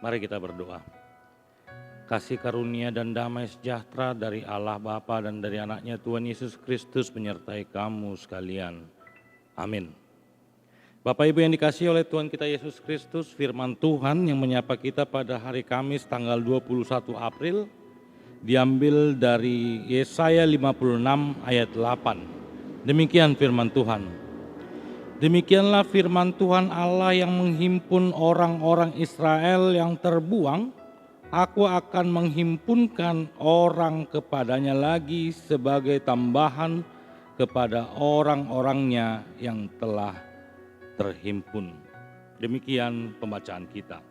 Mari kita berdoa. Kasih karunia dan damai sejahtera dari Allah Bapa dan dari anaknya Tuhan Yesus Kristus menyertai kamu sekalian. Amin. Bapak Ibu yang dikasihi oleh Tuhan kita Yesus Kristus, firman Tuhan yang menyapa kita pada hari Kamis tanggal 21 April diambil dari Yesaya 56 ayat 8. Demikian firman Tuhan. Demikianlah firman Tuhan Allah yang menghimpun orang-orang Israel yang terbuang. Aku akan menghimpunkan orang kepadanya lagi sebagai tambahan kepada orang-orangnya yang telah terhimpun. Demikian pembacaan kita.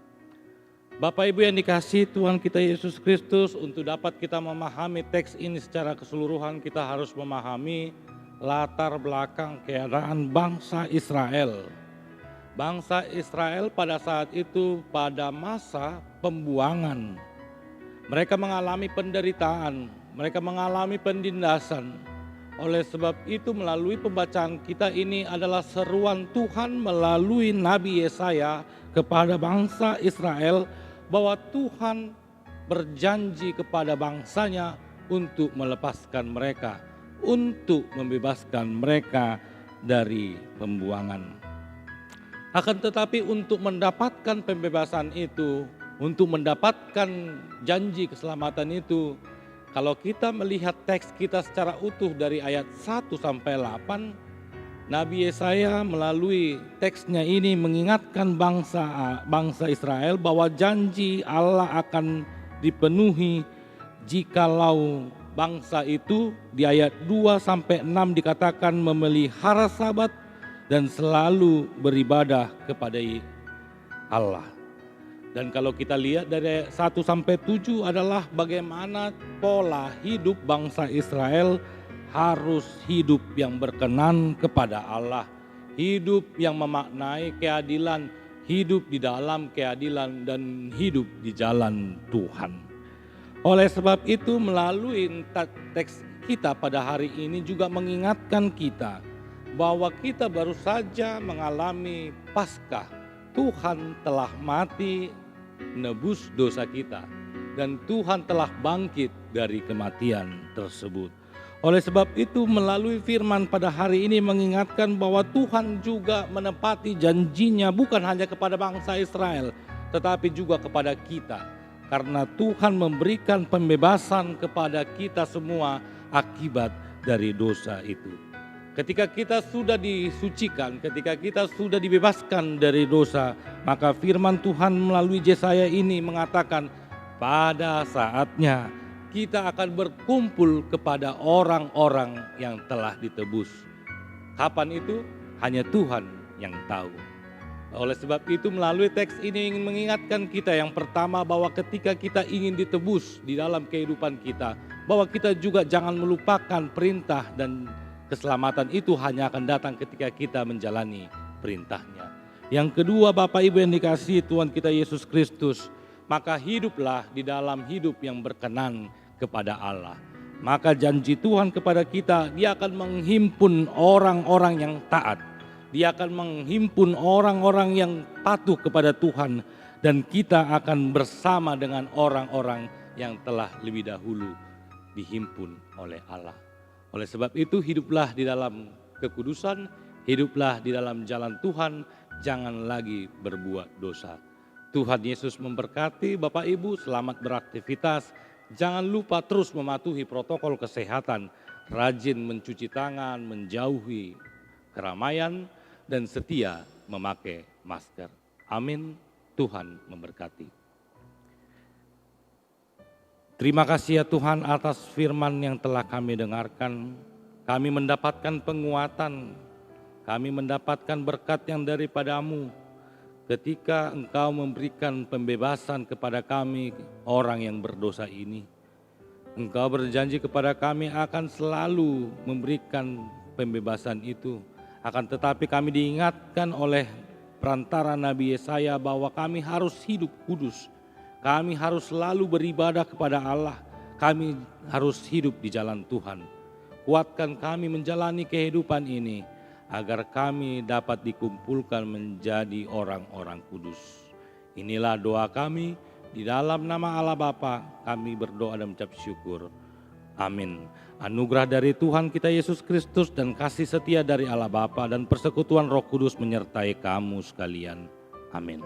Bapak Ibu yang dikasihi Tuhan kita Yesus Kristus, untuk dapat kita memahami teks ini secara keseluruhan, kita harus memahami latar belakang keadaan bangsa Israel. Bangsa Israel pada saat itu pada masa pembuangan. Mereka mengalami penderitaan, mereka mengalami penindasan. Oleh sebab itu melalui pembacaan kita ini adalah seruan Tuhan melalui Nabi Yesaya kepada bangsa Israel bahwa Tuhan berjanji kepada bangsanya untuk melepaskan mereka, untuk membebaskan mereka dari pembuangan. Akan tetapi untuk mendapatkan pembebasan itu, untuk mendapatkan janji keselamatan itu, kalau kita melihat teks kita secara utuh dari ayat 1 sampai 8, Nabi Yesaya melalui teksnya ini mengingatkan bangsa Israel bahwa janji Allah akan dipenuhi jikalau bangsa itu di ayat 2 sampai 6 dikatakan memelihara Sabat dan selalu beribadah kepada Allah. Dan kalau kita lihat dari 1 sampai 7 adalah bagaimana pola hidup bangsa Israel harus hidup yang berkenan kepada Allah. Hidup yang memaknai keadilan, hidup di dalam keadilan dan hidup di jalan Tuhan. Oleh sebab itu melalui teks kita pada hari ini juga mengingatkan kita bahwa kita baru saja mengalami Paskah. Tuhan telah mati menebus dosa kita dan Tuhan telah bangkit dari kematian tersebut. Oleh sebab itu melalui firman pada hari ini mengingatkan bahwa Tuhan juga menepati janjinya bukan hanya kepada bangsa Israel tetapi juga kepada kita. Karena Tuhan memberikan pembebasan kepada kita semua akibat dari dosa itu. Ketika kita sudah disucikan, ketika kita sudah dibebaskan dari dosa, maka firman Tuhan melalui Yesaya ini mengatakan pada saatnya kita akan berkumpul kepada orang-orang yang telah ditebus. Kapan itu? Hanya Tuhan yang tahu. Oleh sebab itu melalui teks ini ingin mengingatkan kita yang pertama bahwa ketika kita ingin ditebus di dalam kehidupan kita, bahwa kita juga jangan melupakan perintah dan keselamatan itu hanya akan datang ketika kita menjalani perintahnya. Yang kedua Bapak Ibu yang dikasihi Tuhan kita Yesus Kristus, maka hiduplah di dalam hidup yang berkenan kepada Allah. Maka janji Tuhan kepada kita, Dia akan menghimpun orang-orang yang taat. Dia akan menghimpun orang-orang yang patuh kepada Tuhan. Dan kita akan bersama dengan orang-orang yang telah lebih dahulu dihimpun oleh Allah. Oleh sebab itu hiduplah di dalam kekudusan, hiduplah di dalam jalan Tuhan, jangan lagi berbuat dosa. Tuhan Yesus memberkati Bapak Ibu, selamat beraktivitas. Jangan lupa terus mematuhi protokol kesehatan, rajin mencuci tangan, menjauhi keramaian, dan setia memakai masker. Amin, Tuhan memberkati. Terima kasih ya Tuhan atas firman yang telah kami dengarkan. Kami mendapatkan penguatan, kami mendapatkan berkat yang daripada-Mu. Ketika Engkau memberikan pembebasan kepada kami orang yang berdosa ini. Engkau berjanji kepada kami akan selalu memberikan pembebasan itu. Akan tetapi kami diingatkan oleh perantara Nabi Yesaya bahwa kami harus hidup kudus. Kami harus selalu beribadah kepada Allah. Kami harus hidup di jalan Tuhan. Kuatkan kami menjalani kehidupan ini agar kami dapat dikumpulkan menjadi orang-orang kudus Inilah doa kami, di dalam nama Allah Bapa kami berdoa dan mengucap syukur. Amin. Anugerah dari Tuhan kita Yesus Kristus dan kasih setia dari Allah Bapa dan persekutuan Roh Kudus menyertai kamu sekalian. Amin.